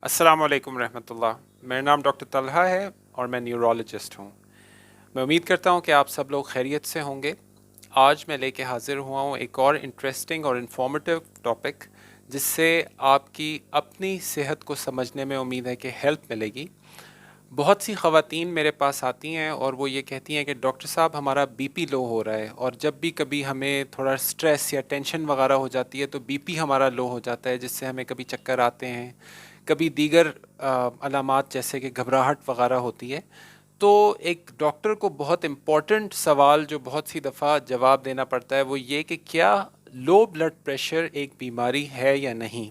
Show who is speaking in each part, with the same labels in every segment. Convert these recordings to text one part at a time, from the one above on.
Speaker 1: अस्सलाम वालेकुम रहमतुल्लाह। मेरा नाम डॉक्टर तलहा है और मैं न्यूरोलॉजिस्ट हूँ। मैं उम्मीद करता हूँ कि आप सब लोग खैरियत से होंगे। आज मैं लेके हाज़िर हुआ हूँ एक और इंटरेस्टिंग और इन्फॉर्मेटिव टॉपिक, जिससे आपकी अपनी सेहत को समझने में उम्मीद है कि हेल्प मिलेगी। बहुत सी ख़वातीन मेरे पास आती हैं और वो ये कहती हैं कि डॉक्टर साहब हमारा बीपी लो हो रहा है, और जब भी कभी हमें थोड़ा स्ट्रेस या टेंशन वगैरह हो जाती है तो बीपी हमारा लो हो जाता है, जिससे हमें कभी चक्कर आते हैं, कभी दीगर अलामात जैसे कि घबराहट वगैरह होती है। तो एक डॉक्टर को बहुत इम्पॉर्टेंट सवाल जो बहुत सी दफ़ा जवाब देना पड़ता है वो ये कि क्या लो ब्लड प्रेशर एक बीमारी है या नहीं।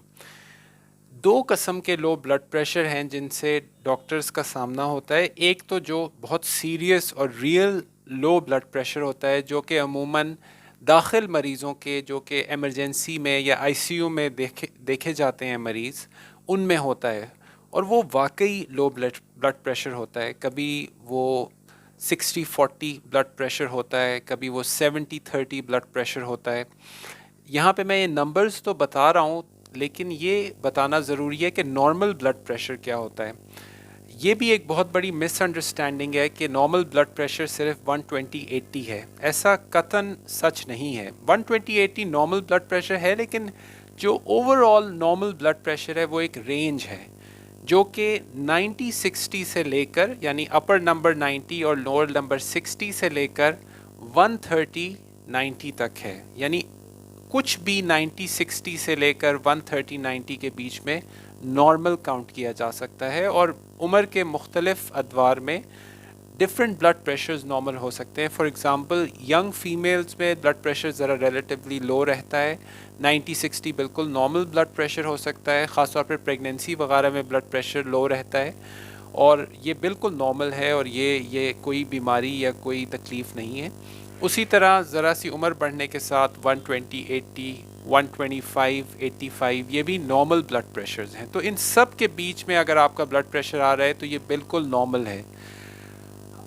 Speaker 1: दो किस्म के लो ब्लड प्रेशर हैं जिनसे डॉक्टर्स का सामना होता है। एक तो जो बहुत सीरियस और रियल लो ब्लड प्रेशर होता है, जो कि अमूमन दाखिल मरीज़ों के, जो कि एमरजेंसी में या आईसीयू में देखे जाते हैं मरीज़, उनमें होता है, और वो वाकई लो ब्लड प्रेशर होता है। कभी वो 60-40 ब्लड प्रेशर होता है, कभी वो 70-30 ब्लड प्रेशर होता है। यहाँ पे मैं ये नंबर्स तो बता रहा हूँ, लेकिन ये बताना ज़रूरी है कि नॉर्मल ब्लड प्रेशर क्या होता है। ये भी एक बहुत बड़ी मिसअंडरस्टैंडिंग है कि नॉर्मल ब्लड प्रेशर सिर्फ 120/80 है। ऐसा कतन सच नहीं है। 120/80 नॉर्मल ब्लड प्रेशर है, लेकिन जो ओवरऑल नॉर्मल ब्लड प्रेशर है वो एक रेंज है, जो कि 90-60 से लेकर, यानी अपर नंबर 90 और लोअर नंबर 60 से लेकर 130-90 तक है। यानी कुछ भी 90-60 से लेकर 130-90 के बीच में नॉर्मल काउंट किया जा सकता है, और उम्र के मुख्तलिफ अदवार में डिफरेंट ब्लड प्रेशर्स नॉर्मल हो सकते हैं। फॉर एग्ज़ाम्पल यंग फीमेल्स में ब्लड प्रेशर ज़रा रिलेटिवली लो रहता है, 90-60 बिल्कुल नॉर्मल ब्लड प्रेशर हो सकता है। ख़ास तौर पर प्रेगनेंसी वगैरह में ब्लड प्रेशर लो रहता है, और ये बिल्कुल नॉर्मल है, और ये कोई बीमारी या कोई तकलीफ़ नहीं है। उसी तरह ज़रा सी उम्र बढ़ने के साथ 120/80, 125/85 ये भी नॉर्मल ब्लड प्रेशर्स हैं। तो इन सब के बीच में अगर आपका ब्लड प्रेशर आ रहा है तो ये बिल्कुल नॉर्मल है।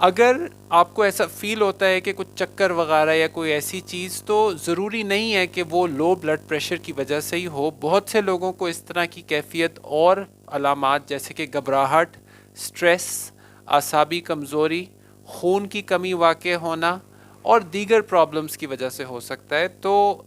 Speaker 1: अगर आपको ऐसा फील होता है कि कुछ चक्कर वगैरह या कोई ऐसी चीज़, तो ज़रूरी नहीं है कि वो लो ब्लड प्रेशर की वजह से ही हो। बहुत से लोगों को इस तरह की कैफियत और अलामात जैसे कि घबराहट, स्ट्रेस, आसाबी कमज़ोरी, खून की कमी वाक़ होना और दीगर प्रॉब्लम्स की वजह से हो सकता है। तो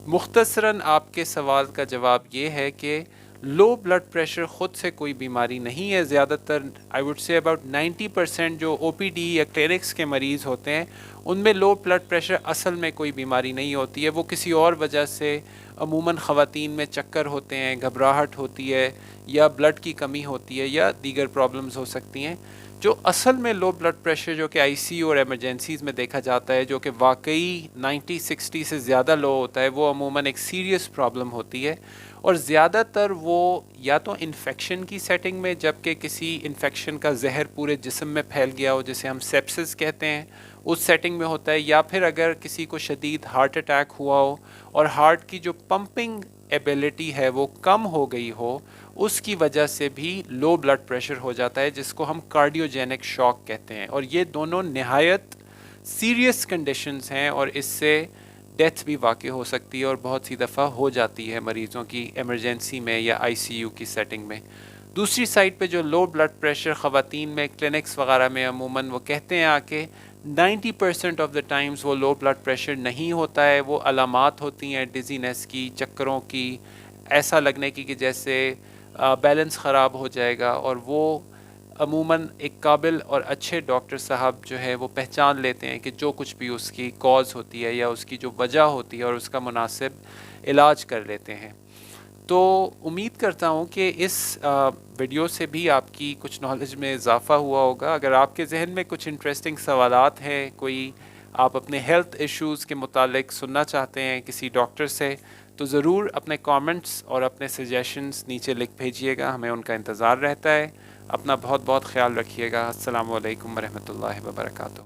Speaker 1: मुख्तसरन आपके सवाल का जवाब ये है कि लो ब्लड प्रेशर ख़ुद से कोई बीमारी नहीं है। ज़्यादातर आई वुड से अबाउट 90% जो ओपीडी या क्लिनिक्स के मरीज़ होते हैं उनमें लो ब्लड प्रेशर असल में कोई बीमारी नहीं होती है। वो किसी और वजह से, अमूमन ख़वातीन में चक्कर होते हैं, घबराहट होती है, या ब्लड की कमी होती है, या दीगर प्रॉब्लम्स हो सकती हैं। जो असल में लो ब्लड प्रेशर जो कि आईसीयू और एमरजेंसीज़ में देखा जाता है, जो कि वाकई 90-60 से ज़्यादा लो होता है, वो अमूमन एक सीरियस प्रॉब्लम होती है, और ज़्यादातर वो या तो इन्फेक्शन की सेटिंग में, जबकि किसी इन्फेक्शन का जहर पूरे जिस्म में फैल गया हो, जिसे हम सेप्सिस कहते हैं, उस सेटिंग में होता है, या फिर अगर किसी को शदीद हार्ट अटैक हुआ हो और हार्ट की जो पंपिंग एबिलिटी है वो कम हो गई हो, उसकी वजह से भी लो ब्लड प्रेशर हो जाता है, जिसको हम कार्डियोजेनिक शॉक कहते हैं। और ये दोनों नहायत सीरियस कंडीशंस हैं, और इससे डेथ भी वाक़ई हो सकती है, और बहुत सी दफ़ा हो जाती है मरीज़ों की एमरजेंसी में या आईसीयू की सेटिंग में। दूसरी साइड पे जो लो ब्लड प्रेशर ख़वातीन में क्लिनिक्स वगैरह में अमूमन वो कहते हैं आके 90% ऑफ द टाइम्स वो लो ब्लड प्रेशर नहीं होता है। वो अलामात होती हैं डिजीनेस की, चक्करों की, ऐसा लगने की कि जैसे बैलेंस ख़राब हो जाएगा, और वो अमूमन एक काबिल और अच्छे डॉक्टर साहब जो है वो पहचान लेते हैं कि जो कुछ भी उसकी कॉज होती है या उसकी जो वजह होती है, और उसका मुनासिब इलाज कर लेते हैं। तो उम्मीद करता हूँ कि इस वीडियो से भी आपकी कुछ नॉलेज में इजाफ़ा हुआ होगा। अगर आपके जहन में कुछ इंटरेस्टिंग सवालात हैं, कोई आप अपने हेल्थ इश्यूज़ के मुतालिक सुनना चाहते हैं किसी डॉक्टर से, तो ज़रूर अपने कमेंट्स और अपने सजेशंस नीचे लिख भेजिएगा। हमें उनका इंतज़ार रहता है। अपना बहुत बहुत ख्याल रखिएगा। अस्सलामु अलैकुम वरहमतुल्लाहि वबरकातुहू।